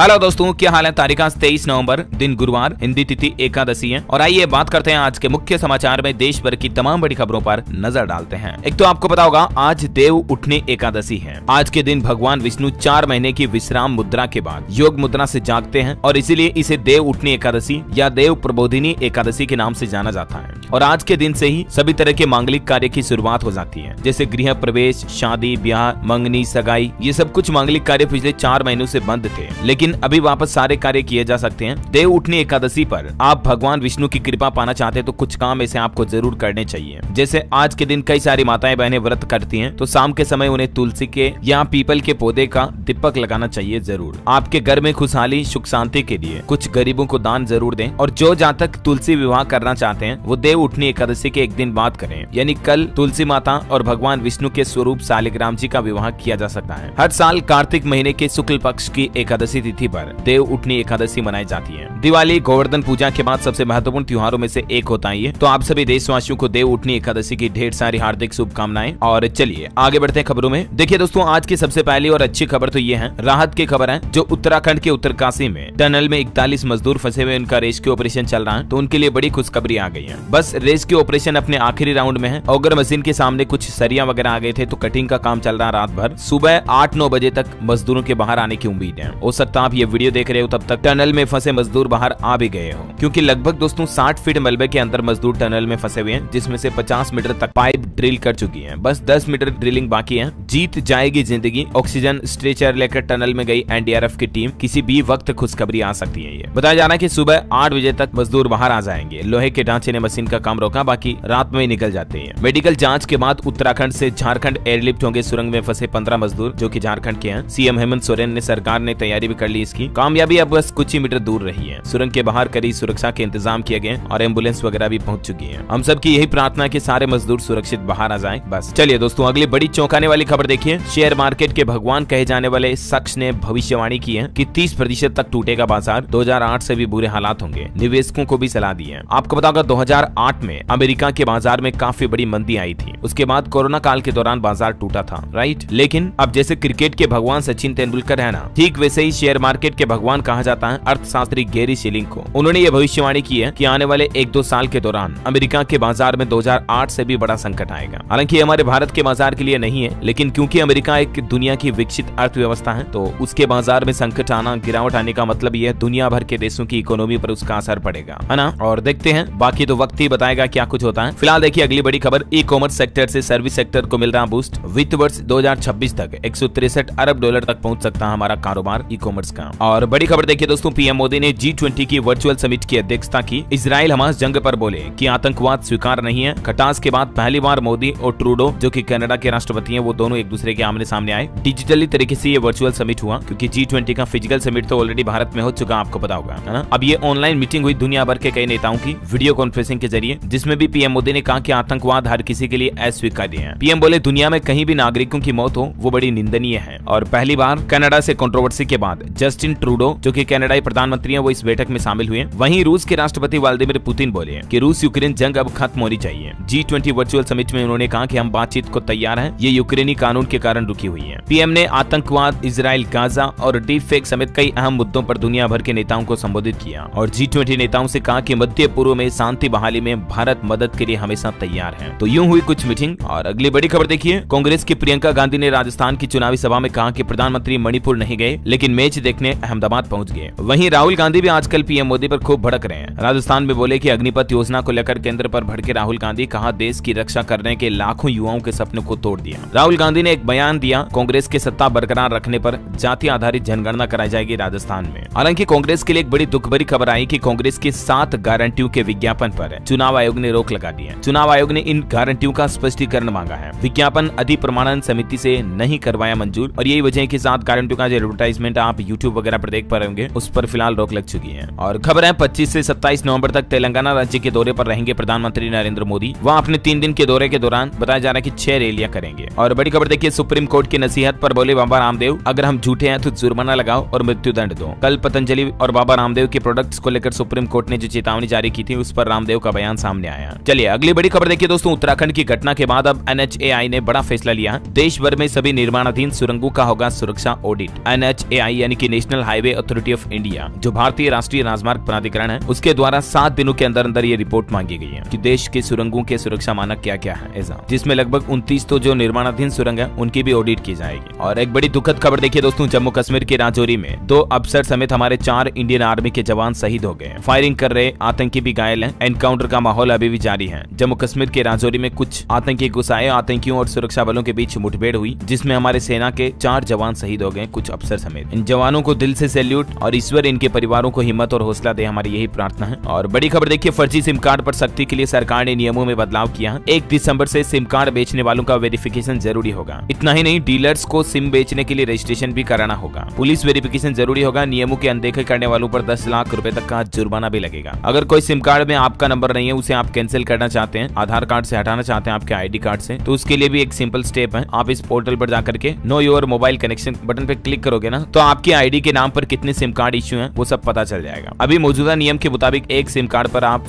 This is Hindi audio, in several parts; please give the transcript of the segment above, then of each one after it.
हेलो दोस्तों, क्या हाल है। तारीख आज 23 नवंबर, दिन गुरुवार, हिंदी तिथि एकादशी है। और आइए बात करते हैं आज के मुख्य समाचार में देश भर की तमाम बड़ी खबरों पर नजर डालते हैं। एक तो आपको पता होगा आज देव उठनी एकादशी है। आज के दिन भगवान विष्णु 4 महीने की विश्राम मुद्रा के बाद योग मुद्रा से जागते हैं और इसीलिए इसे देव उठनी एकादशी या देव प्रबोधिनी एकादशी के नाम से जाना जाता है। और आज के दिन से ही सभी तरह के मांगलिक कार्य की शुरुआत हो जाती है, जैसे गृह प्रवेश, शादी, ब्याह, मंगनी, सगाई। ये सब कुछ मांगलिक कार्य पिछले 4 महीनों से बंद थे, लेकिन अभी वापस सारे कार्य किए जा सकते हैं। देव उठनी एकादशी पर आप भगवान विष्णु की कृपा पाना चाहते हैं तो कुछ काम ऐसे आपको जरूर करने चाहिए। जैसे आज के दिन कई सारी माताएं बहनें व्रत करती हैं, तो शाम के समय उन्हें तुलसी के या पीपल के पौधे का दीपक लगाना चाहिए जरूर। आपके घर में खुशहाली सुख शांति के लिए कुछ गरीबों को दान जरूर दें। और जो जातक तुलसी विवाह करना चाहते हैं वो देव उठनी एकादशी के एक दिन बाद करें, यानी कल तुलसी माता और भगवान विष्णु के स्वरूप शालिग्राम जी का विवाह किया जा सकता है। हर साल कार्तिक महीने के शुक्ल पक्ष की एकादशी तिथि पर देव उठनी एकादशी मनाई जाती है। दिवाली, गोवर्धन पूजा के बाद सबसे महत्वपूर्ण त्योहारों में से एक होता है ये। तो आप सभी देशवासियों को देव उठनी एकादशी की ढेर सारी हार्दिक शुभकामनाएं। और चलिए आगे बढ़ते हैं खबरों में। देखिए दोस्तों, आज की सबसे पहली और अच्छी खबर तो ये है, राहत की खबर है। जो उत्तराखंड के उत्तरकाशी में टनल में 41 मजदूर फंसे हुए, उनका रेस्क्यू ऑपरेशन चल रहा है, तो उनके लिए बड़ी खुशखबरी आ गई है। बस रेस्क्यू ऑपरेशन अपने आखिरी राउंड में है। ऑगर मशीन के सामने कुछ सरिया वगैरह आ गए थे, तो कटिंग का काम चल रहा है रात भर। सुबह 8-9 बजे तक मजदूरों के बाहर आने की उम्मीद है। हो सकता है आप ये वीडियो देख रहे हो तब तक टनल में फंसे मजदूर बाहर आ भी गए हो, क्योंकि लगभग दोस्तों 60 फीट मलबे के अंदर मजदूर टनल में फंसे हुए हैं, जिसमें से 50 मीटर तक पाइप ड्रिल कर चुकी है। बस 10 मीटर ड्रिलिंग बाकी है। जीत जाएगी जिंदगी। ऑक्सीजन स्ट्रेचर लेकर टनल में गई एनडीआरएफ की टीम। किसी भी वक्त खुशखबरी आ सकती है। ये बताया जा रहा है कि सुबह 8 बजे तक मजदूर बाहर आ जाएंगे। लोहे के ढांचे ने मशीन का काम रोका, बाकी रात में ही निकल जाते हैं। मेडिकल जांच के बाद उत्तराखंड से झारखंड एयरलिफ्ट होंगे। सुरंग में फंसे 15 मजदूर जो कि झारखंड के हैं। सीएम हेमंत सोरेन ने, सरकार ने तैयारी भी कर ली इसकी। कामयाबी अब बस कुछ ही मीटर दूर रही है। सुरंग के बाहर कड़ी सुरक्षा के इंतजाम किए गए और एम्बुलेंस वगैरह भी पहुंच चुकी है। हम सब की यही प्रार्थना है कि सारे मजदूर सुरक्षित बाहर आ जाएं। बस चलिए दोस्तों, अगली बड़ी चौंकाने वाली खबर देखिए। शेयर मार्केट के भगवान कहे जाने वाले शख्स ने भविष्यवाणी की है कि 30% तक टूटेगा बाजार। 2008 से भी बुरे हालात होंगे। निवेशकों को भी सलाह दी है। आपको पता होगा 2008 में अमेरिका के बाजार में काफी बड़ी मंदी आई थी। उसके बाद कोरोना काल के दौरान बाजार टूटा था, राइट। लेकिन अब जैसे क्रिकेट के भगवान सचिन तेंदुलकर है ना, ठीक वैसे ही शेयर मार्केट के भगवान कहा जाता है अर्थशास्त्री गैरी शिलिंग को। उन्होंने ये भविष्यवाणी की है कि आने वाले 1-2 साल के दौरान अमेरिका के बाजार में 2008 से भी बड़ा संकट आएगा। हालांकि हमारे भारत के बाजार के लिए नहीं है, लेकिन क्योंकि अमेरिका एक दुनिया की विकसित अर्थव्यवस्था है, तो उसके बाजार में संकट आना, गिरावट आने का मतलब ये दुनिया भर के देशों की इकोनॉमी पर उसका असर पड़ेगा, है ना। और देखते हैं, बाकी तो वक्त ही बताएगा क्या कुछ होता है। फिलहाल देखिए अगली बड़ी खबर। ई कॉमर्स सेक्टर से सर्विस सेक्टर को मिल रहा बूस्ट। वित्त वर्ष 2026 तक 163 अरब डॉलर तक पहुंच सकता है हमारा कारोबार ई कॉमर्स का। और बड़ी खबर देखिए दोस्तों, पीएम मोदी ने G20 की वर्चुअल समिट की अध्यक्षता की। इजराइल हमास जंग पर बोले कि आतंकवाद स्वीकार नहीं है। खटास के बाद पहली बार मोदी और ट्रूडो, जो कि कनाडा के राष्ट्रपति हैं, वो दोनों एक दूसरे के आमने सामने आए। डिजिटली तरीके से ये वर्चुअल समिट हुआ, क्योंकि G20 का फिजिकल समिट तो ऑलरेडी भारत में हो चुका, आपको पता होगा, है ना। अब ये ऑनलाइन मीटिंग हुई दुनिया भर के कई नेताओं की वीडियो कॉन्फ्रेंसिंग के जरिए, जिसमें भी पीएम मोदी ने कहा कि आतंकवाद हर किसी के लिए अस्वीकार्य है। पीएम बोले दुनिया में कहीं भी नागरिकों की मौत हो वो बड़ी निंदनीय है। और पहली बार कनाडा से कंट्रोवर्सी के बाद जस्टिन ट्रूडो, जो कि कनाडाई प्रधानमंत्री हैं, वो इस बैठक में शामिल हुए। वहीं रूस के राष्ट्रपति व्लादिमीर पुतिन बोले कि रूस यूक्रेन जंग अब खत्म होनी चाहिए। G20 वर्चुअल समिट में उन्होंने कहा कि हम बातचीत को तैयार हैं, ये यूक्रेनी कानून के कारण रुकी हुई है। पीएम ने आतंकवाद, इजराइल, गाजा और डीप फेक समेत कई अहम मुद्दों पर दुनिया भर के नेताओं को संबोधित किया और G20 नेताओं से कहा कि मध्य पूर्व में शांति बहाली में भारत मदद के लिए हमेशा तैयार है। तो यूं हुई कुछ मीटिंग। और अगली बड़ी खबर देखिए, कांग्रेस की प्रियंका गांधी ने राजस्थान की चुनावी सभा में कहा कि प्रधानमंत्री मणिपुर नहीं गए, लेकिन मैच देखने अहमदाबाद पहुंच गए। वहीं राहुल गांधी भी आजकल पीएम मोदी पर खूब भड़क रहे हैं। राजस्थान में बोले कि अग्निपथ योजना को लेकर केंद्र पर भड़के राहुल गांधी, कहा देश की रक्षा करने के लाखों युवाओं के सपनों को तोड़ दिया। राहुल गांधी ने एक बयान दिया, कांग्रेस के सत्ता बरकरार रखने पर जाति आधारित जनगणना कराई जाएगी राजस्थान में। हालांकि कांग्रेस के लिए एक बड़ी दुख भरी खबर आई कि कांग्रेस के 7 गारंटियों के विज्ञापन पर चुनाव आयोग ने रोक लगा दी है। चुनाव आयोग ने इन गारंटियों का स्पष्टीकरण मांगा है। विज्ञापन अधिप्रमाणन समिति से नहीं करवाया मंजूर, और यही वजह है कि 7 गारंटियों का जो एडवर्टाइजमेंट आप यूट्यूब वगैरह पर देख पा रहे होंगे, उस पर फिलहाल रोक लग चुकी है। और खबर है 25 से 27 नवंबर तक तेलंगाना राज्य के दौरे पर रहेंगे प्रधानमंत्री नरेंद्र मोदी। वहां अपने 3 दिन के दौरे के दौरान बताया जा रहा है कि 6 रैलियां करेंगे। और बड़ी खबर देखिए, सुप्रीम कोर्ट की नसीहत पर बोले बाबा रामदेव, अगर हम झूठे हैं तो जुर्माना लगाओ और मृत्यु दंड दो। कल पतंजलि और बाबा रामदेव के प्रोडक्ट्स को लेकर सुप्रीम कोर्ट ने जो चेतावनी जारी की थी, उस पर रामदेव का बयान सामने आया। चलिए अगली बड़ी खबर देखिए दोस्तों, उत्तराखंड की घटना के बाद अब NHAI ने बड़ा फैसला लिया। देश भर में सभी निर्माणाधीन सुरंगों का होगा सुरक्षा ऑडिट। NHAI यानी कि national highway authority of India, जो भारतीय राष्ट्रीय राजमार्ग प्राधिकरण है, उसके द्वारा 7 दिनों के अंदर अंदर ये रिपोर्ट मांगी गई है कि देश के सुरंगों के सुरक्षा मानक क्या क्या है ऐसा, जिसमें लगभग 29 तो जो निर्माणाधीन सुरंग है उनकी भी ऑडिट की जाएगी। और एक बड़ी दुखद खबर देखिए दोस्तों, जम्मू कश्मीर के राजौरी में 2 अफसर समेत हमारे 4 इंडियन आर्मी के जवान शहीद हो गए। फायरिंग कर रहे आतंकी भी घायल हैं। एनकाउंटर का माहौल अभी भी जारी है। जम्मू कश्मीर के राजौरी में कुछ आतंकी घुस आए, आतंकियों और सुरक्षा बलों के बीच मुठभेड़ हुई, जिसमें हमारे सेना के 4 जवान शहीद हो गए, कुछ अफसर समेत। इन जवानों को दिल से सैल्यूट और ईश्वर इनके परिवारों को हिम्मत और हौसला दे, हमारी यही प्रार्थना है। और बड़ी खबर देखिए, फर्जी सिम कार्ड पर सख्ती के लिए सरकार ने नियमों में बदलाव किया। 1 दिसंबर से सिम कार्ड बेचने वालों का वेरिफिकेशन जरूरी होगा। इतना ही नहीं, डीलर्स को सिम बेचने के लिए रजिस्ट्रेशन भी कराना होगा। पुलिस वेरिफिकेशन जरूरी होगा। नियमों के अनदेखी करने वालों पर 10 लाख रुपए तक का जुर्माना भी लगेगा। अगर कोई सिम कार्ड में आपका नंबर नहीं है, उसे आप कैंसिल करना चाहते हैं, आधार कार्ड से हटाना चाहते हैं आपके आईडी कार्ड से, तो उसके लिए भी एक सिंपल स्टेप है। आप इस पोर्टल पर जाकर के know your mobile connection button पे क्लिक करोगे ना, तो आपके आईडी के नाम पर कितने सिम कार्ड इश्यू हैं वो सब पता चल जाएगा। अभी मौजूदा नियम के मुताबिक एक सिम कार्ड पर आप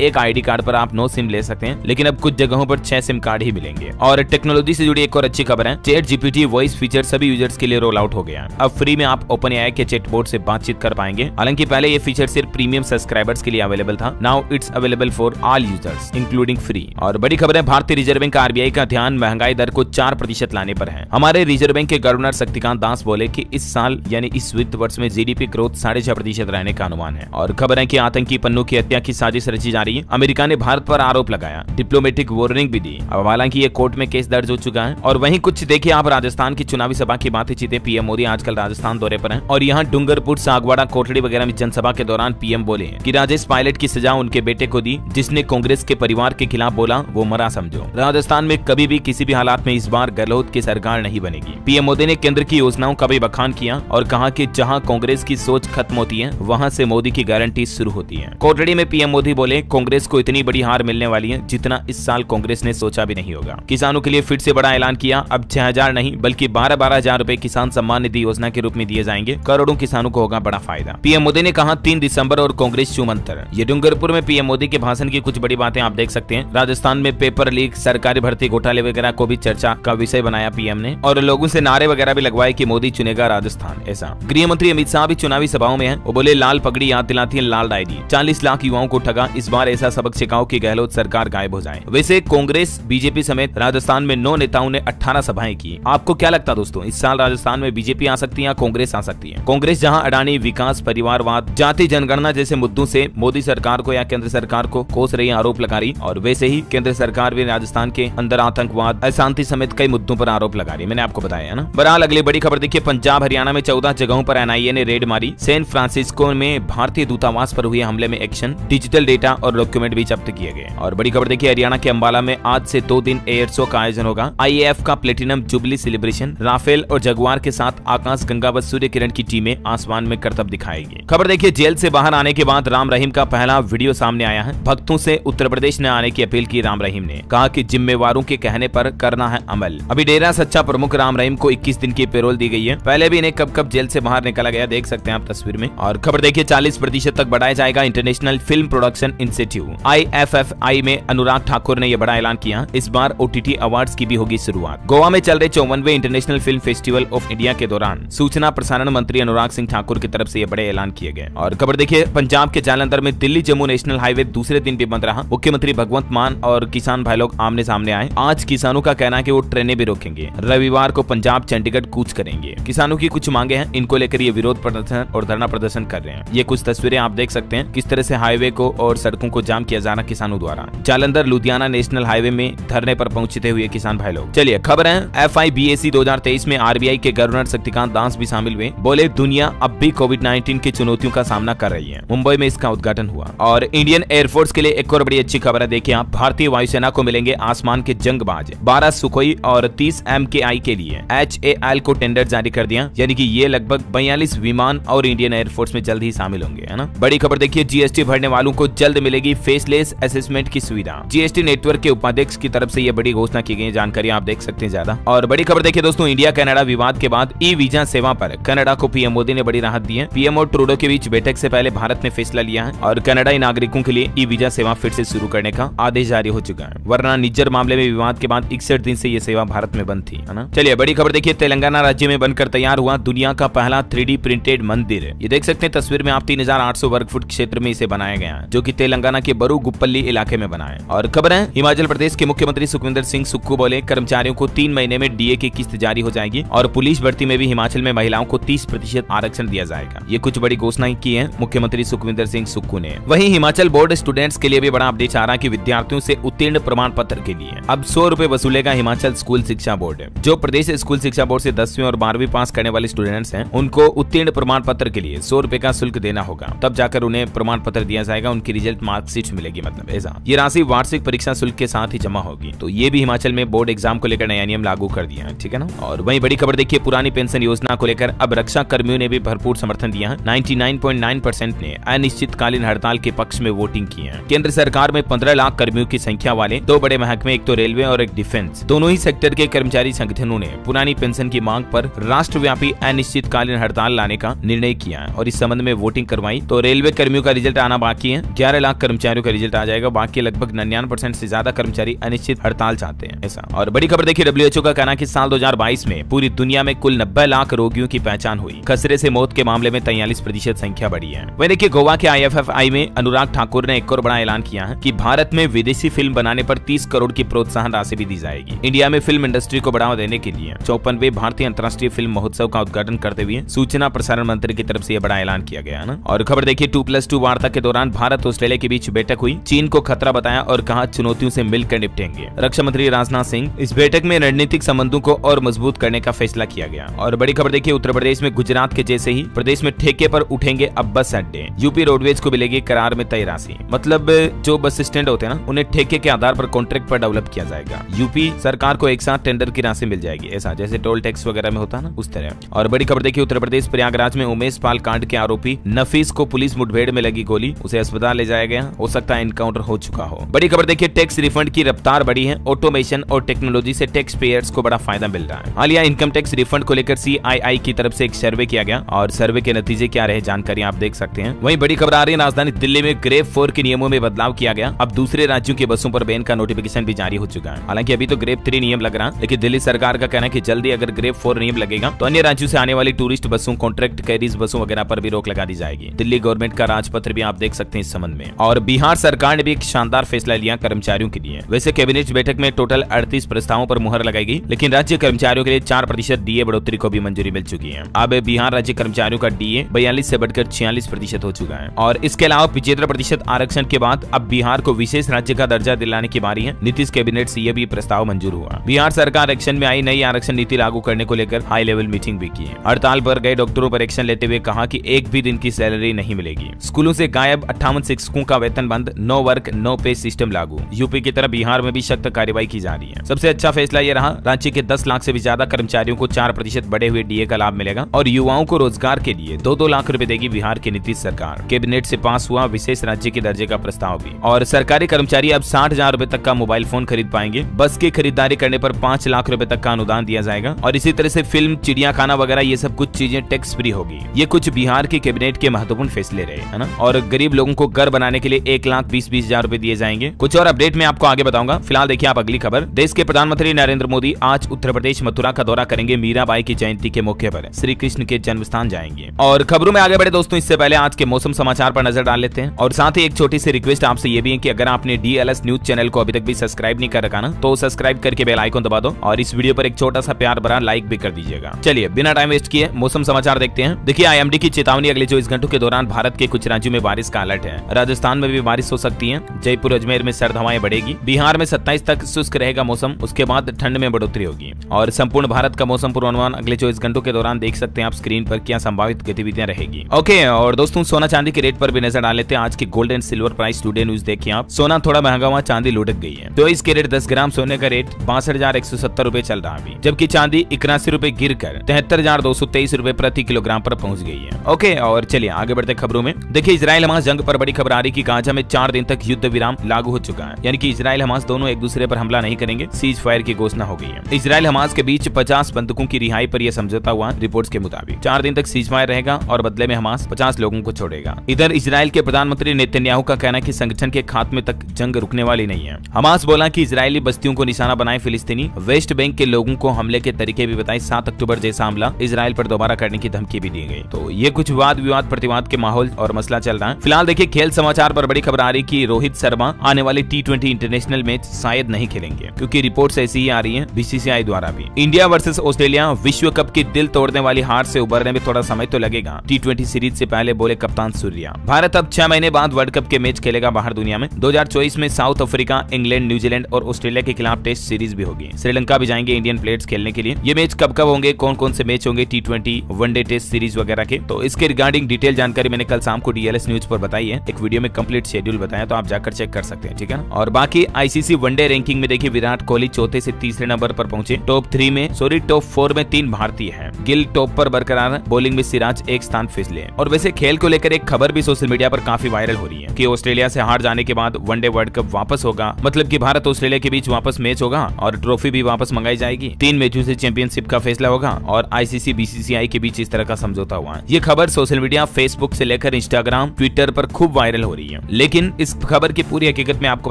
एक आईडी कार्ड पर आप 9 सिम ले सकते हैं, लेकिन अब कुछ जगहों पर 6 सिम कार्ड ही मिलेंगे। और टेक्नोलॉजी से जुड़ी एक और अच्छी खबर है, चैट जीपीटी वॉइस फीचर सभी यूजर्स के लिए रोल आउट हो गया है। अब फ्री में आप ओपन एआई के चैटबॉट से बातचीत कर पाएंगे। हालांकि पहले ये फीचर सिर्फ प्रीमियम सब्सक्राइबर्स के लिए अवेलेबल था। Now it's available for all users including free. और बड़ी खबर है, भारतीय रिजर्व बैंक आरबीआई का ध्यान महंगाई दर को 4% लाने पर है। हमारे रिजर्व बैंक के गवर्नर शक्तिकांत दास बोले कि इस साल यानी इस वित्त वर्ष में जीडीपी ग्रोथ 6.5% रहने का अनुमान है। और खबर है कि आतंकी पन्नू की हत्या की साजिश रची जा रही है। अमेरिका ने भारत पर आरोप लगाया, डिप्लोमेटिक वार्निंग भी दी। अब हालांकि ये कोर्ट में केस दर्ज हो चुका है। और वहीं कुछ देखिए आप, राजस्थान की चुनावी सभा की बातें चीते पीएम मोदी आजकल राजस्थान दौरे पर हैं और यहाँ डूंगरपुर, सागवाड़ा, कोटड़ी वगैरह में जनसभा के दौरान पीएम बोले कि राजेश पायलट की सजा उनके बेटे को दी, जिसने कांग्रेस के परिवार के खिलाफ बोला वो मरा समझो। राजस्थान में कभी भी किसी भी हालात में इस बार गहलोत की सरकार नहीं बनेगी। पीएम मोदी ने केंद्र की योजनाओं का भी बखान किया और कहा कि जहां कांग्रेस की सोच खत्म होती है, वहां से मोदी की गारंटी शुरू होती है। कोटड़ी में पीएम मोदी बोले, कांग्रेस को इतनी बड़ी हार मिलने वाली है जितना इस साल कांग्रेस ने सोचा भी नहीं होगा। किसानों के लिए फिर से बड़ा ऐलान किया, अब 6000 नहीं बल्कि 12-12 हजार रुपए किसान सम्मान निधि योजना के रूप में दिए जाएंगे। करोड़ों किसानों को होगा बड़ा फायदा। पीएम मोदी ने कहा 3 दिसंबर और कांग्रेस चुमंतर। ये डूंगरपुर में पीएम मोदी के भाषण की कुछ बड़ी बातें आप देख सकते हैं। राजस्थान में पेपर लीक, सरकारी भर्ती घोटाले वगैरह को भी चर्चा का विषय बनाया पीएम ने और लोगों से नारे वगैरह भी लगवाए कि मोदी चुनेगा राजस्थान। ऐसा गृह मंत्री अमित शाह भी चुनावी सभाओं में है। वो बोले, लाल पगड़ी याद दिलाती है लाल डायरी। 40 लाख युवाओं को ठगा, इस बार ऐसा सबक सिखाओ कि गहलोत सरकार गायब हो जाए। वैसे कांग्रेस, बीजेपी समेत राजस्थान में 9 नेताओं ने 18 सभाएं की। आपको क्या लगता दोस्तों, इस साल राजस्थान में बीजेपी आ सकती है या कांग्रेस आ सकती है? कांग्रेस जहां अडानी, विकास, परिवारवाद, जाति जनगणना जैसे मुद्दों से मोदी सरकार को या केंद्र सरकार को कोस रही, आरोप लगा रही, और वैसे ही केंद्र सरकार भी राजस्थान के अंदर आतंकवाद, अशांति समेत कई मुद्दों पर आरोप लगा रही है। मैंने आपको बताया है ना। बहरहाल अगली बड़ी खबर देखिए, पंजाब हरियाणा में 14 जगहों पर एनआईए ने रेड मारी। सैन फ्रांसिस्को में भारतीय दूतावास पर हुए हमले में एक्शन, डिजिटल डेटा और डॉक्यूमेंट भी जब्त किए गए। और बड़ी खबर देखिए, हरियाणा के अंबाला में आज से 2 दिन एयर शो का आयोजन होगा। आईएएफ का प्लेटिनम जुबली सेलिब्रेशन, राफेल और जगुआर के साथ आकाश गंगा व सूर्य किरण की टीमें आसमान में करतब दिखाएगी। खबर देखिए, जेल से बाहर आने के बाद राम रहीम का पहला वीडियो सामने आया है। भक्तों से उत्तर प्रदेश न आने की अपील की राम रहीम ने, कहा कि जिम्मेवारों के कहने पर करना है अमल। अभी डेरा सच्चा प्रमुख राम रहीम को 21 दिन की पेरोल दी गई है। पहले भी इन्हें कब कब जेल से बाहर निकाला गया, देख सकते हैं आप तस्वीर में। और खबर देखिए, 40% तक बढ़ाया जाएगा international film production institute IFFI में। अनुराग ठाकुर ने यह बड़ा ऐलान किया। इस बार OTT अवार्ड्स की भी होगी शुरुआत। गोवा में चल रहे 54वें international film festival of India के दौरान सूचना प्रसारण मंत्री अनुराग सिंह ठाकुर की तरफ से ये बड़े ऐलान किए गए। और खबर देखिए, पंजाब के जालंधर में दिल्ली जम्मू नेशनल हाईवे दूसरे दिन भी बंद रहा। मुख्यमंत्री भगवंत मान और किसान भाई लोग आमने सामने आए। आज किसानों का कहना है कि वो ट्रेनें भी रोकेंगे। रविवार को पंजाब चंडीगढ़ कूच करेंगे। किसानों की कुछ मांगे हैं, इनको लेकर ये विरोध प्रदर्शन और धरना प्रदर्शन कर रहे हैं। ये कुछ तस्वीरें आप देख सकते हैं किस तरह से हाईवे को और सड़कों को जाम किया जा रहा किसानों द्वारा। जालंधर लुधियाना नेशनल हाईवे में धरने पर पहुंचते हुए किसान भाई लोग। चलिए खबर है, FIBAC 2023 में RBI के गवर्नर शक्तिकांत दास भी शामिल हुए। बोले, दुनिया अब भी कोविड-19 की चुनौतियों का सामना कर रही है। मुंबई में इसका उद्घाटन हुआ। और इंडियन एयरफोर्स के लिए एक और बड़ी अच्छी खबर है। देखिए आप, भारतीय वायुसेना को मिलेंगे आसमान के जंगबाज। 12 सुखोई और 30 MKI के लिए HAL को टेंडर जारी कर दिया, यानी कि ये लगभग 42 विमान और इंडियन एयरफोर्स में जल्द ही शामिल होंगे, है ना। बड़ी खबर देखिए, GST भरने वालों को जल्द मिलेगी फेसलेस असेसमेंट की सुविधा। GST नेटवर्क के उपाध्यक्ष की तरफ से यह बड़ी घोषणा की गई। जानकारी आप देख सकते हैं ज्यादा। और बड़ी खबर देखिए दोस्तों, इंडिया कनाडा विवाद के बाद ई वीजा सेवा पर कनाडा को पीएम मोदी ने बड़ी राहत दी है। पीएम और ट्रूडो के बीच बैठक से पहले भारत ने फैसला लिया है और कनाडाई नागरिकों के लिए ई वीजा सेवा फिर से शुरू करने का आदेश जारी हो चुका है। वरना निज्जर मामले में विवाद के बाद 61 दिन से ये सेवा भारत में बंद थी, है ना। चलिए बड़ी खबर देखिए, तेलंगाना राज्य में बनकर तैयार हुआ दुनिया का पहला 3D प्रिंटेड मंदिर। ये देख सकते हैं तस्वीर में आप 3800 वर्ग फुट क्षेत्र में इसे बनाया गया है, जो कि तेलंगाना के बरूगुप्पल्ली इलाके में बना है। और खबर है हिमाचल प्रदेश के मुख्यमंत्री सुखविंदर सिंह सुक्खू बोले कर्मचारियों को 3 महीने में डीए की किस्त जारी हो जाएगी और पुलिस भर्ती में भी हिमाचल में महिलाओं को 30% आरक्षण दिया जाएगा। ये कुछ बड़ी घोषणाएं की है मुख्यमंत्री सुखविंदर सिंह सुक्खू ने। वहीं हिमाचल बोर्ड स्टूडेंट्स के लिए भी बड़ा अपडेट आ रहा है कि विद्यार्थियों से उत्तीर्ण प्रमाण पत्र के लिए अब 100 रुपए वसूलेगा हिमाचल स्कूल शिक्षा बोर्ड। जो प्रदेश स्कूल शिक्षा बोर्ड से 10वीं और 12वीं पास करने वाले स्टूडेंट्स हैं, उनको उत्तीर्ण प्रमाण पत्र के लिए 100 रुपए का शुल्क देना होगा, तब जाकर उन्हें प्रमाण पत्र दिया जाएगा, उनकी रिजल्ट मार्कशीट मिलेगी। मतलब ऐसा ये राशि वार्षिक परीक्षा शुल्क के साथ ही जमा होगी। तो ये भी हिमाचल में बोर्ड एग्जाम को लेकर नया नियम लागू कर दिया है, ठीक है ना। और वही बड़ी खबर देखिए, पुरानी पेंशन योजना को लेकर अब रक्षा कर्मियों ने भी भरपूर समर्थन दिया है। 99.9% ने अनिश्चितकालीन हड़ताल के पक्ष में वोटिंग की है। केंद्र सरकार में 15 लाख कर्मियों की संख्या वाले 2 बड़े महकमे, एक तो रेलवे और एक डिफेंस, दोनों ही सेक्टर के कर्मचारी संगठनों ने पुरानी पेंशन की मांग पर राष्ट्रव्यापी अनिश्चितकालीन हड़ताल लाने का निर्णय किया है और इस संबंध में वोटिंग करवाई। तो रेलवे कर्मियों का रिजल्ट आना बाकी है, 11 लाख कर्मचारियों का रिजल्ट आ जाएगा, बाकी लगभग 99% से ज्यादा कर्मचारी अनिश्चित हड़ताल चाहते हैं ऐसा। और बड़ी खबर देखिए, WHO का कहना है कि साल 2022 में पूरी दुनिया में कुल 90 लाख रोगियों की पहचान हुई। खसरे से मौत के मामले में 43% संख्या बढ़ी है। वही देखिए, गोवा के IFFI में अनुराग ठाकुर ने एक और बड़ा ऐलान किया है कि भारत में विदेशी फिल्म बनाने पर 30 करोड़ की प्रोत्साहन राशि भी दी जाएगी। इंडिया में फिल्म इंडस्ट्री को बढ़ावा देने के लिए 54वें भारतीय अंतर्राष्ट्रीय फिल्म महोत्सव का उद्घाटन करते हुए सूचना प्रसारण मंत्री की तरफ से यह बड़ा ऐलान किया गया है ना। और खबर देखिए, 2+2 वार्ता के दौरान भारत ऑस्ट्रेलिया के बीच बैठक हुई। चीन को खतरा बताया और कहा चुनौतियों से मिलकर निपटेंगे। रक्षा मंत्री राजनाथ सिंह, इस बैठक में रणनीतिक संबंधों को और मजबूत करने का फैसला किया गया। और बड़ी खबर देखिए, उत्तर प्रदेश में गुजरात के जैसे ही प्रदेश में ठेके पर उठेंगे अब बस अड्डे। यूपी रोडवेज को मिलेगी करार में तय राशि। मतलब जो बस स्टैंड होते हैं ना, उन्हें ठेके के आधार पर कॉन्ट्रैक्ट पर डेवलप किया जाएगा। यूपी सरकार को एक साथ टेंडर की राशि मिल जाएगी, ऐसा जैसे टोल टैक्स वगैरह में होता है ना, उस तरह। और बड़ी खबर देखिए, उत्तर प्रदेश प्रयागराज में उमेश पाल कांड के आरोपी नफीस को पुलिस मुठभेड़ में लगी गोली, उसे अस्पताल ले जाया गया, हो सकता है एनकाउंटर हो चुका हो। बड़ी खबर देखिए, टैक्स रिफंड की रफ्तार बढ़ी है। ऑटोमेशन और टेक्नोलॉजी से टैक्स पेयर्स को बड़ा फायदा मिल रहा है। हालिया इनकम टैक्स रिफंड को लेकर CII की तरफ से एक सर्वे किया गया और सर्वे के नतीजे क्या रहे जानकारी आप देख सकते हैं। वहीं बड़ी खबर आ रही है, राजधानी दिल्ली में ग्रेड 4 के नियमों में बदलाव किया गया। अब दूसरे राज्यों की बसों पर बैन का नोटिफिकेशन भी जारी हो चुका है। हालांकि अभी तो ग्रेड 3 नियम लग रहा है, लेकिन दिल्ली सरकार का कहना है कि जल्दी अगर ग्रेड 4 नियम लगेगा तो अन्य राज्यों से आने वाली टूरिस्ट बसों, कॉन्ट्रैक्ट कैरीज बसों वगैरह पर भी रोक लगा दी जाएगी। दिल्ली गवर्नमेंट का राजपत्र भी आप देख सकते हैं इस संबंध में। और बिहार सरकार ने भी एक शानदार फैसला लिया कर्मचारियों के लिए। वैसे कैबिनेट बैठक में टोटल 38 प्रस्तावों पर मुहर लगाएगी, लेकिन राज्य कर्मचारियों के लिए 4% डीए बढ़ोतरी को भी मंजूरी मिल चुकी है। अब बिहार राज्य कर्मचारियों का डीए 42 से बढ़कर 46% हो चुका है। और इसके अलावा 75% आरक्षण के बाद अब बिहार को विशेष राज्य का दर्जा दिलाने की बारी है। नीतीश कैबिनेट से यह भी प्रस्ताव मंजूर हुआ। बिहार सरकार एक्शन में आई नई आरक्षण नीति लागू करने को लेकर हाई लेवल मीटिंग भी की है। हड़ताल पर गए डॉक्टरों पर एक्शन लेते हुए कहा कि एक भी दिन की सैलरी नहीं मिलेगी। स्कूलों से गायब 58 शिक्षकों का वेतन बंद, नो वर्क नो पे सिस्टम लागू। यूपी की तरह बिहार में भी सख्त कार्रवाई की जा रही है। सबसे अच्छा फैसला यह रहा, राज्य के 10 लाख से भी ज्यादा कर्मचारियों को 4% बढ़े हुए डीए का लाभ मिलेगा और युवाओं को रोजगार के लिए 2-2 लाख रुपए देगी बिहार की नीतीश सरकार। कैबिनेट से पास हुआ विशेष राज्य के दर्जे का प्रस्ताव भी। और सरकारी कर्मचारी अब 60,000 रुपए तक का मोबाइल फोन खरीद पाएंगे। बस की खरीदारी करने पर 5 लाख रुपए तक का अनुदान दिया जाएगा और इसी तरह से फिल्म, चिड़ियाखाना वगैरह ये सब कुछ चीजें टैक्स फ्री होगी। ये कुछ बिहार के कैबिनेट के महत्वपूर्ण फैसले रहे, है ना। और गरीब लोगों को घर बनाने के लिए 1,20,20,000 रुपए दिए जाएंगे। कुछ और अपडेट में आपको आगे बताऊंगा। फिलहाल देखिए आप अगली खबर। देश के प्रधानमंत्री नरेंद्र मोदी आज उत्तर प्रदेश मथुरा का दौरा करेंगे। मीराबाई की जयंती के मौके पर श्री कृष्ण के जन्म स्थान जाएंगे। और खबरों में आगे बढ़े दोस्तों, इससे पहले आज के मौसम समाचार पर नजर डाल लेते हैं। और साथ ही एक छोटी सी रिक्वेस्ट आपसे ये भी है कि अगर आपने DLS न्यूज चैनल को अभी तक भी सब्सक्राइब नहीं कर रखा ना, तो सब्सक्राइब करके बेल आइकन दबा दो और इस वीडियो पर एक छोटा सा प्यार भरा लाइक भी कर दीजिएगा। चलिए बिना टाइम वेस्ट किए मौसम समाचार देखते हैं। देखिए IMD की चेतावनी, अगले 24 घंटों के दौरान भारत के कुछ राज्यों में बारिश का अलर्ट है। राजस्थान में भी बारिश हो सकती है। जयपुर अजमेर में सर्द हवाएं बढ़ेगी। बिहार में 27 तक शुष्क रहेगा मौसम, उसके बाद ठंड में बढ़ोतरी होगी। और संपूर्ण भारत का मौसम पूर्वानुमान अगले 24 घंटों के दौरान देख सकते हैं आप स्क्रीन पर क्या संभावित गतिविधियां रहेगी। ओके, और दोस्तों सोना चांदी के रेट पर भी नजर डाल लेते हैं। आज के gold and silver price today news देखिए आप। सोना थोड़ा महंगा हुआ, चांदी लुढ़क गई है। 24 कैरेट 10 ग्राम सोने का रेट 62,170 रुपए चल रहा है, जबकि चांदी 81 रुपए गिर कर 73,223 रुपए प्रति किलोग्राम पर पहुंच गई है। ओके, और चलिए आगे बढ़ते खबरों में। देखिए इजराइल हमास जंग पर बड़ी खबर आ रही कि गाजा में 4 दिन तक युद्ध विराम लागू हो चुका है, यानी कि इजराइल हमास दोनों एक दूसरे पर हमला नहीं करेंगे। सीज फायर की घोषणा हो गई है। इजराइल हमास के बीच 50 बंधकों की रिहाई पर यह समझौता हुआ। रिपोर्ट्स के मुताबिक 4 दिन तक सीज फायर रहेगा और बदले में हमास 50 लोगों को छोड़ेगा। इधर इजराइल के प्रधानमंत्री नेतन्याहू का कहना है कि संगठन के खात्मे तक जंग रुकने वाली नहीं है। हमास बोला कि इजरायली बस्तियों को निशाना बनाए फिलिस्तीनी, वेस्ट बैंक के लोगों को हमले के तरीके भी बताए। 7 अक्टूबर जैसा हमला इजराइल पर दोबारा करने की धमकी भी दी गई। तो ये कुछ वाद विवाद प्रतिवाद के माहौल और मसला चल रहा है। फिलहाल देखिए खेल समाचार पर बड़ी खबर आ रही कि रोहित शर्मा आने वाली T20 इंटरनेशनल मैच शायद नहीं खेलेंगे, क्योंकि रिपोर्ट्स ऐसी ही आ रही है BCCI द्वारा भी। इंडिया वर्सेस ऑस्ट्रेलिया विश्व कप की दिल तोड़ने वाली हार से उबरने में थोड़ा समय तो लगेगा T20 सीरीज से पहले, बोले कप्तान सूर्या। भारत अब 6 महीने बाद वर्ल्ड कप के मैच खेलेगा बाहर दुनिया में। 2024 में साउथ अफ्रीका, इंग्लैंड, न्यूजीलैंड और ऑस्ट्रेलिया के खिलाफ टेस्ट सीरीज भी होगी। श्रीलंका भी जाएंगे इंडियन प्लेयर्स खेलने के लिए। ये मैच कब कब होंगे, कौन कौन से मैच होंगे T20 वनडे टेस्ट सीरीज वगैरह के, तो इसके रिगार्डिंग डिटेल जानकारी मैंने कल शाम को DLS न्यूज पर बताई है। एक वीडियो में कंप्लीट शेड्यूल बताया, तो आप जाकर चेक कर सकते हैं, ठीक है ना। और बाकी ICC वनडे रैंकिंग में देखिए विराट कोहली चौथे से तीसरे नंबर पर पहुंचे। टॉप 4 में 3 भारतीय हैं। गिल टॉप पर बरकरार है। बॉलिंग में सिराज एक स्थान फिसले। और वैसे खेल को लेकर एक खबर भी सोशल मीडिया पर काफी वायरल हो रही है कि ऑस्ट्रेलिया से हार जाने के बाद वनडे वर्ल्ड कप वापस होगा, मतलब कि भारत ऑस्ट्रेलिया के बीच वापस मैच होगा और ट्रॉफी भी वापस मंगाई जाएगी। 3 मैचों से चैंपियनशिप का फैसला होगा और ICC BCCI के बीच इस तरह का समझौता हुआ है। ये खबर सोशल मीडिया फेसबुक से लेकर इंस्टाग्राम, ट्विटर पर खूब वायरल हो रही है। लेकिन इस खबर की पूरी हकीकत में आपको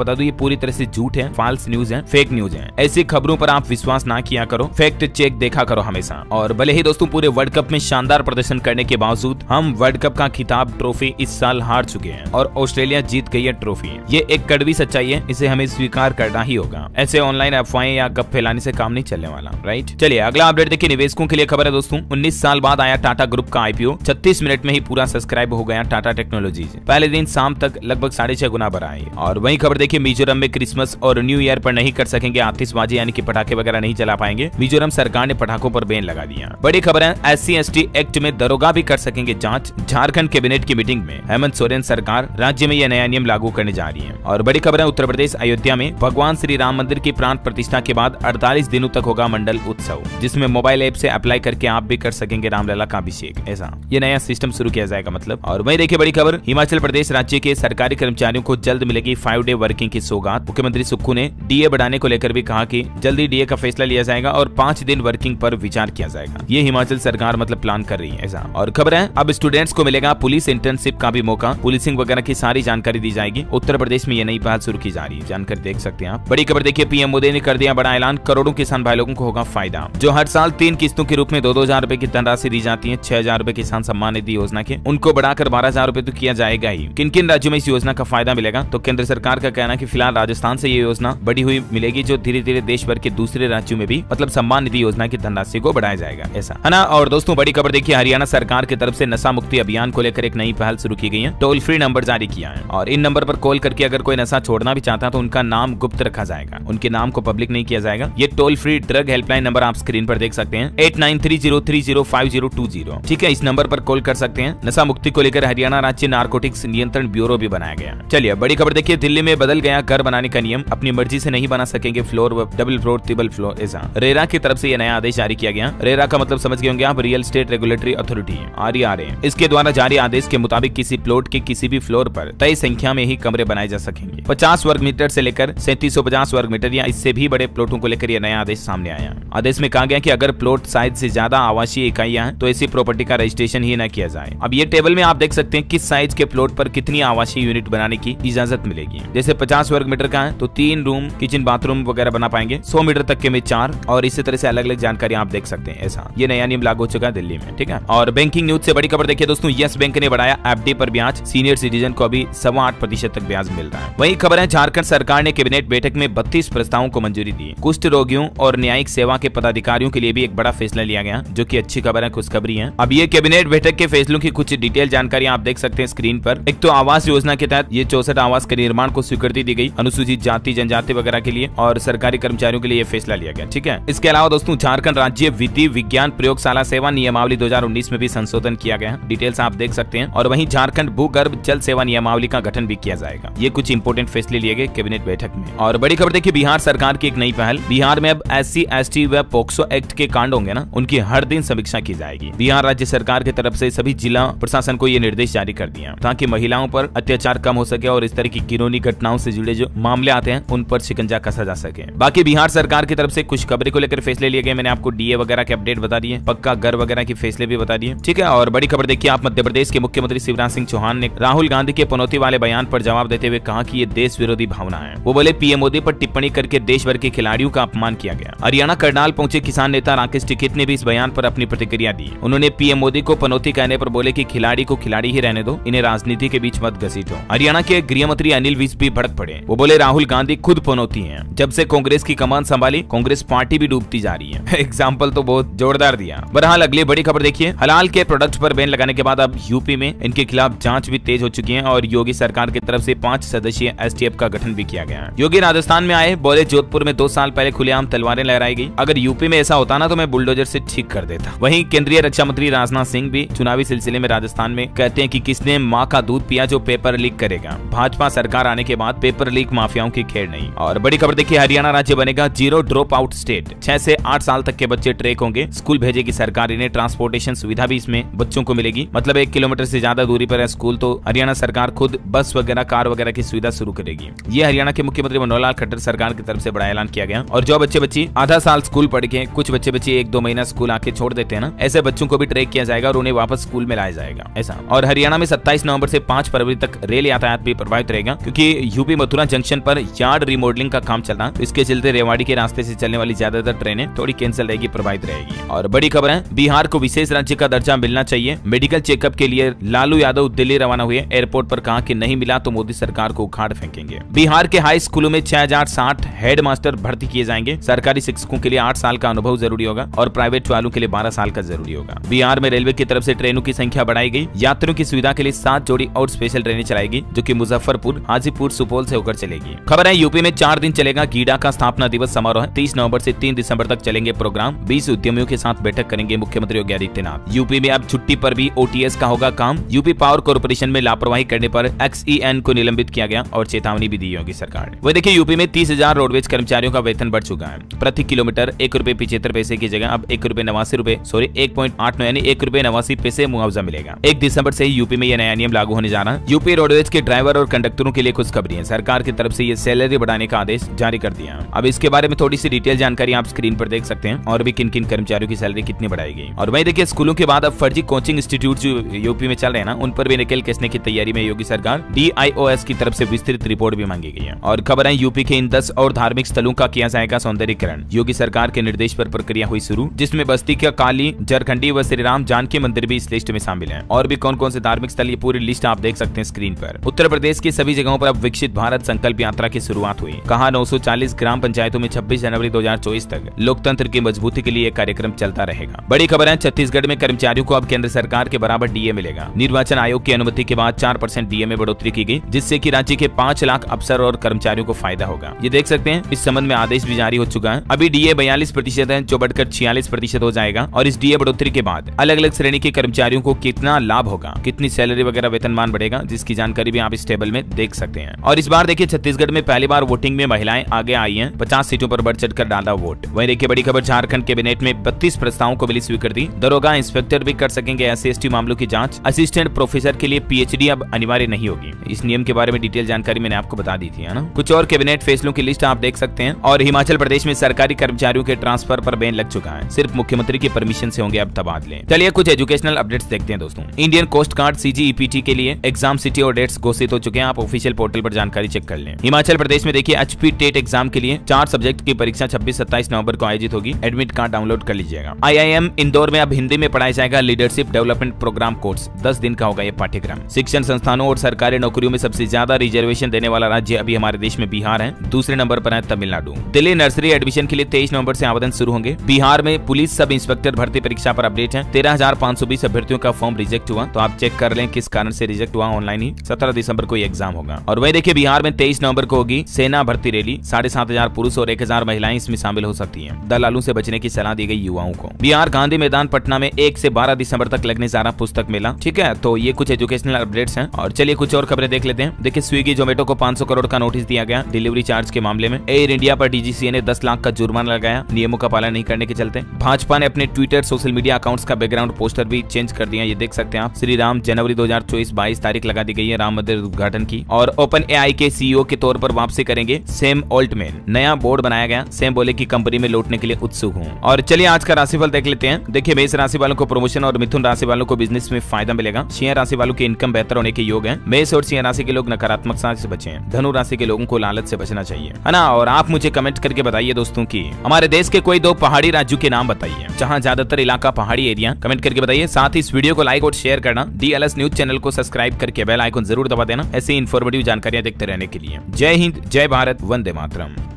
बता दूं, ये पूरी तरह से झूठ है, फॉल्स न्यूज है, फेक न्यूज है। ऐसी खबरों पर आप विश्वास ना किया करो, फैक्ट चेक देखा करो हमेशा। और भले ही दोस्तों पूरे वर्ल्ड कप में शानदार प्रदर्शन करने के बावजूद हम वर्ल्ड कप का खिताब ट्रॉफी इस साल हार चुके हैं और ऑस्ट्रेलिया जीत गई है ट्रॉफी। ये एक कड़वी सच्चाई है, इसे हमें स्वीकार करना ही होगा। ऐसे ऑनलाइन अफवाहें या गप फैलाने से काम नहीं चलने वाला, राइट। चलिए अगला अपडेट देखिए। निवेशकों के लिए खबर है दोस्तों, 19 साल बाद आया टाटा ग्रुप का IPO। 36 मिनट में ही पूरा सब्सक्राइब हो गया टाटा टेक्नोलॉजीज। पहले दिन शाम तक लगभग 6.5 गुना बढ़ा है। और वही खबर देखिए, मिजोरम में क्रिसमस और न्यू ईयर पर नहीं कर सकेंगे आतिशबाजी, यानी कि पटाखे वगैरह नहीं चला पाएंगे। मिजोरम सरकार ने पटाखों पर बैन लगा दिया। बड़ी खबर है, SC/ST एक्ट में दरोगा भी कर सकेंगे जांच। झारखंड कैबिनेट की मीटिंग में हेमंत सोरेन सरकार राज्य में यह नया नियम लागू करने जा रही है। और बड़ी खबर है, उत्तर प्रदेश अयोध्या में भगवान श्री राम मंदिर की प्राण प्रतिष्ठा के बाद 48 दिनों तक होगा मंडल उत्सव, जिसमें मोबाइल ऐप से अप्लाई करके आप भी कर सकेंगे रामलला का अभिषेक। ऐसा ये नया सिस्टम शुरू किया जाएगा मतलब। और वही देखिए बड़ी खबर, हिमाचल प्रदेश राज्य के सरकारी कर्मचारियों को जल्द मिलेगी 5 डे वर्किंग की सौगात। मुख्यमंत्री सुक्खू ने DA बढ़ाने को लेकर भी कहा कि जल्दी DA का फैसला लिया जाएगा और 5 दिन वर्किंग पर विचार किया जाएगा। ये हिमाचल सरकार मतलब प्लान कर रही है ऐसा। और खबर है, अब स्टूडेंट्स को मिलेगा पुलिस इंटर्नशिप का भी मौका। पुलिसिंग वगैरह की सारी जानकारी दी जाएगी। उत्तर प्रदेश में ये नई पहल शुरू की जा रही है, जानकारी देख सकते हैं आप। बड़ी खबर देखिए, PM मोदी ने कर दिया बड़ा ऐलान, करोड़ों किसान भाई लोगों को होगा फायदा। जो हर साल 3 किस्तों के रूप में 2-2 रुपए की धनराशि दी जाती है, 6,000 रुपए किसान सम्मान निधि योजना के, उनको बढ़ाकर 12,000 रुपए तो किया जाएगा ही। किन किन राज्यों में इस योजना का फायदा मिलेगा, तो केंद्र सरकार का कहना है कि फिलहाल राजस्थान से ये योजना बढ़ी हुई मिलेगी, जो धीरे धीरे देश भर के दूसरे राज्यों में भी मतलब सम्मान निधि योजना की धनराशि को बढ़ाया जाएगा ऐसा, है ना। और दोस्तों बड़ी खबर देखिए, हरियाणा सरकार की तरफ से नशा मुक्ति अभियान को लेकर एक नई पहल शुरू की गई है। टोल फ्री नंबर जारी किया है और इन नंबर पर कॉल करके अगर कोई नशा छोड़ना भी चाहता है तो उनका नाम गुप्त रखा जाएगा, उनके नाम को पब्लिक नहीं किया जाएगा। ये toll free drug helpline number आप स्क्रीन पर देख सकते हैं, 8930305020। ठीक है, इस नंबर पर कॉल कर सकते हैं। नशा मुक्ति को लेकर हरियाणा राज्य नारकोटिक्स नियंत्रण ब्यूरो भी बनाया गया। चलिए बड़ी खबर देखिए, दिल्ली में बदल गया घर बनाने का नियम। अपनी मर्जी से नहीं बना सकेंगे floor, double floor, triple floor ऐसा। रेरा की तरफ से यह नया आदेश जारी किया गया। रेरा का मतलब समझ गए होंगे आप, real estate regulatory authority RERA। इसके द्वारा जारी आदेश के मुताबिक किसी प्लॉट के किसी भी फ्लोर पर तय संख्या में ही कमरे बनाए जा सकेंगे। 50 वर्ग मीटर से लेकर 3750 वर्ग मीटर या इससे भी बड़े प्लॉटों को लेकर यह नया आदेश सामने आया। आदेश में कहा गया कि अगर प्लॉट साइज से ज्यादा आवासीय इकाइयां हैं तो ऐसी प्रॉपर्टी का रजिस्ट्रेशन ही न किया जाए। अब ये टेबल में आप देख सकते हैं किस साइज के प्लॉट पर कितनी आवासीय यूनिट बनाने की इजाजत मिलेगी। जैसे 50 वर्ग मीटर का है तो 3 रूम, किचन, बाथरूम वगैरह बना पाएंगे। 100 मीटर तक के में 4 और इसी तरह से अलग अलग जानकारी आप देख सकते हैं ऐसा। ये नया नियम लागू हो चुका है दिल्ली में, ठीक है। और बैंकिंग न्यूज से बड़ी खबर देखिए दोस्तों, यस बैंक ने बढ़ाया FD पर ब्याज। सीनियर सिटीजन को अभी 8.25% तक ब्याज मिल रहा है। वही खबर है, झारखंड सरकार ने कैबिनेट बैठक में 32 प्रस्तावों को मंजूरी दी। कुष्ठ रोगियों और न्यायिक सेवा के पदाधिकारियों के लिए भी एक बड़ा फैसला लिया गया, जो कि अच्छी खबर है, खुशखबरी है। अब ये कैबिनेट बैठक के फैसलों की कुछ डिटेल जानकारी आप देख सकते हैं स्क्रीन पर। एक तो आवास योजना के तहत ये 64 आवास के निर्माण को स्वीकृति दी गई, अनुसूचित जाति जनजाति वगैरह के लिए और सरकारी कर्मचारियों के लिए फैसला लिया गया, ठीक है। इसके अलावा दोस्तों झारखंड राज्य विधि विज्ञान प्रयोगशाला सेवा नियमावली 2019 में भी संशोधन किया गया, डिटेल्स आप देख सकते हैं। और वहीं झारखंड भूगर्भ जल सेवा नियमावली का गठन भी किया जाएगा। ये कुछ इंपोर्टेंट फैसले लिए गए कैबिनेट बैठक में। और बड़ी खबर देखिए, बिहार सरकार की एक नई पहल। बिहार में अब SC/ST व पोक्सो एक्ट के कांड होंगे ना, उनकी हर दिन समीक्षा की जाएगी। बिहार राज्य सरकार की तरफ से सभी जिला प्रशासन को ये निर्देश जारी कर दिया ताकि महिलाओं पर अत्याचार कम हो सके और इस तरह की घिनौनी घटनाओं से जुड़े जो मामले आते हैं उन पर शिकंजा कसा जा सके। बाकी बिहार सरकार की तरफ से कुछ खबरें को लेकर फैसले लिए गए। मैंने आपको DA वगैरह के अपडेट बता दिए, पक्का घर वगैरह के फैसले भी बता दिए, ठीक है। और बड़ी खबर देखिए आप, मध्य प्रदेश के मुख्यमंत्री शिवराज सिंह चौहान ने राहुल गांधी के पनौती वाले बयान पर जवाब देते हुए कहा कि ये देश विरोधी भावना है। वो बोले PM मोदी पर टिप्पणी करके देश भर के खिलाड़ियों का अपमान किया गया। हरियाणा करनाल पहुंचे किसान नेता राकेश टिकैत ने भी इस बयान पर अपना अपनी प्रतिक्रिया दी। उन्होंने पीएम मोदी को पनौती कहने पर बोले कि खिलाड़ी को खिलाड़ी ही रहने दो, इन्हें राजनीति के बीच मत घसीटो। हरियाणा के गृह मंत्री अनिल विज भी भड़क पड़े। वो बोले राहुल गांधी खुद पनौती हैं। जब से कांग्रेस की कमान संभाली कांग्रेस पार्टी भी डूबती जा रही है। एग्जाम्पल तो बहुत जोरदार दिया। बहरहाल अगली बड़ी खबर देखिए, हलाल के प्रोडक्ट पर बैन लगाने के बाद अब यूपी में इनके खिलाफ जांच भी तेज हो चुकी है और योगी सरकार की तरफ से 5 सदस्यीय एसटीएफ का गठन भी किया गया है। योगी राजस्थान में आए, बोले जोधपुर में 2 साल पहले खुलेआम तलवारें लहराई गई। अगर यूपी में ऐसा होता ना तो मैं बुलडोजर से ठीक कर देता। वहीं केंद्रीय रक्षा मंत्री राजनाथ सिंह भी चुनावी सिलसिले में राजस्थान में कहते हैं कि किसने माँ का दूध पिया जो पेपर लीक करेगा। भाजपा सरकार आने के बाद पेपर लीक माफियाओं की खेल नहीं। और बड़ी खबर देखिए, हरियाणा राज्य बनेगा जीरो ड्रॉप आउट स्टेट। 6 से 8 साल तक के बच्चे ट्रैक होंगे, स्कूल भेजेगी सरकार इन्हें। ट्रांसपोर्टेशन सुविधा भी इसमें बच्चों को मिलेगी, मतलब 1 किलोमीटर से ज्यादा दूरी पर है स्कूल तो हरियाणा सरकार खुद बस वगैरह कार वगैरह की सुविधा शुरू करेगी। ये हरियाणा के मुख्यमंत्री मनोहर लाल खट्टर सरकार की तरफ से बड़ा ऐलान किया गया। और जो बच्चे बच्ची आधा साल स्कूल पढ़ के, कुछ बच्चे बच्ची 1-2 महीना स्कूल आके छोड़ देते हैं ना, ऐसे बच्चों को भी ट्रैक किया जाएगा और उन्हें वापस स्कूल में लाया जाएगा ऐसा। और हरियाणा में 27 नवंबर से 5 फरवरी तक रेल यातायात भी प्रभावित रहेगा, क्योंकि यूपी मथुरा जंक्शन पर यार्ड रिमॉडलिंग का काम चल रहा है। तो इसके चलते रेवाड़ी के रास्ते से चलने वाली ज्यादातर ट्रेनें थोड़ी कैंसिल रहेगी, प्रभावित रहेगी। और बड़ी खबर है, बिहार को विशेष राज्य का दर्जा मिलना चाहिए। मेडिकल चेकअप के लिए लालू यादव दिल्ली रवाना हुए। एयरपोर्ट पर कहा कि नहीं मिला तो मोदी सरकार को उखाड़ फेंकेंगे। बिहार के हाई स्कूलों में 6060 हेड मास्टर भर्ती किए जाएंगे। सरकारी शिक्षकों के लिए 8 साल का अनुभव जरूरी होगा और प्राइवेट वालों के लिए 12 साल का जरूरी होगा। बिहार में रेलवे की तरफ से ट्रेनों की संख्या बढ़ाई गई। यात्रियों की सुविधा के लिए 7 जोड़ी और स्पेशल ट्रेनें चलाएगी, जो कि मुजफ्फरपुर, हाजीपुर, सुपौल से होकर चलेगी। खबर है, यूपी में 4 दिन चलेगा गीडा का स्थापना दिवस समारोह। 30 नवंबर से 3 दिसंबर तक चलेंगे प्रोग्राम। 20 उद्यमियों के साथ बैठक करेंगे मुख्यमंत्री योगी आदित्यनाथ। यूपी में अब छुट्टी पर भी ओटीएस का होगा काम। यूपी पावर कॉर्पोरेशन में लापरवाही करने पर XEN को निलंबित किया गया और चेतावनी भी दी योगी सरकार ने। वह देखिए, यूपी में 30,000 रोडवेज कर्मचारियों का वेतन बढ़ चुका है। प्रति किलोमीटर ₹1.75 की जगह अब ₹1.89 यानी ₹1.89 मुआवजा मिलेगा। 1 दिसंबर से यूपी में यह नया नियम लागू होने जा रहा है। यूपी रोडवेज के ड्राइवर और कंडक्टरों के लिए खुशखबरी है, सरकार की तरफ से ये सैलरी बढ़ाने का आदेश जारी कर दिया है। अब इसके बारे में थोड़ी सी डिटेल जानकारी आप स्क्रीन पर देख सकते हैं और भी किन किन कर्मचारियों की सैलरी कितनी बढ़ाएगी। और वहीं देखिए, स्कूलों के बाद अब फर्जी कोचिंग इंस्टीट्यूट जो यूपी में चल रहे हैं ना, उन पर भी नकेल कसने की तैयारी में योगी सरकार। DIOS की तरफ से विस्तृत रिपोर्ट भी मांगी गई है। और खबर है, यूपी के इन 10 और धार्मिक स्थलों का किया जाएगा सौंदर्यीकरण। योगी सरकार के निर्देश पर प्रक्रिया हुई शुरू, जिसमें बस्ती का काली, जरखंडी व श्री राम जानकी मंदिर भी इस लिस्ट में शामिल है। और भी कौन कौन से धार्मिक स्थल, ये पूरी लिस्ट आप देख सकते हैं स्क्रीन पर। उत्तर प्रदेश की सभी जगहों पर अब विकसित भारत संकल्प यात्रा की शुरुआत हुई। कहा 940 ग्राम पंचायतों में 26 जनवरी 2024 तक लोकतंत्र की मजबूती के लिए यह कार्यक्रम चलता रहेगा। बड़ी खबर है, छत्तीसगढ़ में कर्मचारियों को अब केंद्र सरकार के बराबर डीए मिलेगा। निर्वाचन आयोग की अनुमति के बाद 4% डीए में बढ़ोतरी की गई, जिससे कि राज्य के 5 लाख अफसर और कर्मचारियों को फायदा होगा। ये देख सकते हैं, इस संबंध में आदेश भी जारी हो चुका है। अभी डीए 42% है, जो बढ़कर 46% हो जाएगा। और इस डीए बढ़ोतरी के बाद अलग अलग श्रेणी के कर्मचारियों को कितना लाभ होगा, कितनी सैलरी वगैरह वेतनमान बढ़ेगा, जिसकी जानकारी भी आप इस टेबल में देख सकते हैं। और इस बार देखिए, छत्तीसगढ़ में पहली बार वोटिंग में महिलाएं आगे आई हैं। 50 सीटों पर बढ़ चढ़कर डाला वोट। वहीं देखिए, बड़ी खबर, झारखंड कैबिनेट में 32 प्रस्तावों को मिली स्वीकृति। दरोगा इंस्पेक्टर भी कर सकेंगे SC/ST मामलों की जांच। असिस्टेंट प्रोफेसर के लिए PhD अब अनिवार्य नहीं होगी। इस नियम के बारे में डिटेल जानकारी मैंने आपको बता दी थी, है ना। कुछ और कैबिनेट फैसलों की लिस्ट आप देख सकते हैं। और हिमाचल प्रदेश में सरकारी कर्मचारियों के ट्रांसफर पर बैन लग चुका है। सिर्फ मुख्यमंत्री की परमिशन से होंगे अब तबादले। चलिए कुछ एजुकेशनल अपडेट्स देखते हैं दोस्तों। इंडियन कोस्ट गार्ड CGEPT के लिए एग्जाम सिटी और डेट्स घोषित हो चुके हैं। आप ऑफिशियल पोर्टल पर जानकारी चेक कर लें। हिमाचल प्रदेश में देखिए, HP टेट एग्जाम के लिए 4 सब्जेक्ट की परीक्षा 26-27 नवंबर को आयोजित होगी। एडमिट कार्ड डाउनलोड कर लीजिएगा। IIM इंदौर में अब हिंदी में पढ़ाया जाएगा लीडरशिप डेवलपमेंट प्रोग्राम कोर्स। 10 दिन का होगा यह पाठ्यक्रम। शिक्षण संस्थानों और सरकारी नौकरियों में सबसे ज्यादा रिजर्वेशन देने वाला राज्य अभी हमारे देश में बिहार है। दूसरे नंबर पर है तमिलनाडु। दिल्ली नर्सरी एडमिशन के लिए 23 नवंबर से आवेदन शुरू होंगे। बिहार में पुलिस सब इंस्पेक्टर भर्ती परीक्षा पर अपडेट है। 13,520 अभ्यर्थियों का फॉर्म रिजेक्ट हुआ, तो आप चेक कर लें किस कारण से रिजेक्ट हुआ। ऑनलाइन ही 17 दिसंबर को एग्जाम होगा। और वही देखिए, बिहार में 23 नवंबर को होगी सेना भर्ती रैली। 7,500 पुरुष और 1,000 महिलाएं इसमें शामिल हो सकती हैं। दलालों से बचने की सलाह दी गई युवाओं को। बिहार गांधी मैदान पटना में 1 से 12 दिसंबर तक लगने जा रहा पुस्तक मेला। ठीक है, तो ये कुछ एजुकेशनल अपडेट्स हैं। और चलिए कुछ और खबरें देख लेते हैं। देखिए, स्विगी जोमेटो को 500 करोड़ का नोटिस दिया गया डिलीवरी चार्ज के मामले में। एयर इंडिया पर DGCA ने 10 लाख का जुर्माना लगाया नियमों का पालन नहीं करने के चलते। भाजपा ने अपने ट्विटर सोशल मीडिया अकाउंट्स का बैकग्राउंड पोस्टर भी चेंज कर दिया। ये देख सकते हैं आप। श्री राम जनवरी 2024 22 तारीख लगा दी गई है राम मंदिर उद्घाटन की। और OpenAI के CEO के तौर पर वापसी करेंगे सैम ऑल्टमैन। नया बोर्ड बनाया गया। सैम बोले कि कंपनी में लौटने के लिए उत्सुक हूं। और चलिए आज का राशिफल देख लेते हैं। देखिए, मेष राशि वालों को प्रमोशन और मिथुन राशि वालों को बिजनेस में फायदा मिलेगा। सिंह राशि वालों की इनकम बेहतर होने के योग है। मेष और सिंह राशि के लोग नकारात्मकता से बचें। धनु राशि के लोगों को लालच से बचना चाहिए, है ना। और आप मुझे कमेंट करके बताइए दोस्तों की हमारे देश के कोई 2 पहाड़ी राज्यों के नाम बताइए जहां ज्यादातर इलाका पहाड़ी एरिया, कमेंट करके बताइए। साथ ही इस वीडियो को लाइक और शेयर करना, DLS न्यूज चैनल को सब्सक्राइब करके बेल आइकन जरूर दबा देना ऐसी इन्फॉर्मेटिव जानकारियां देखते रहने के लिए। जय हिंद, जय भारत, वंदे मातरम।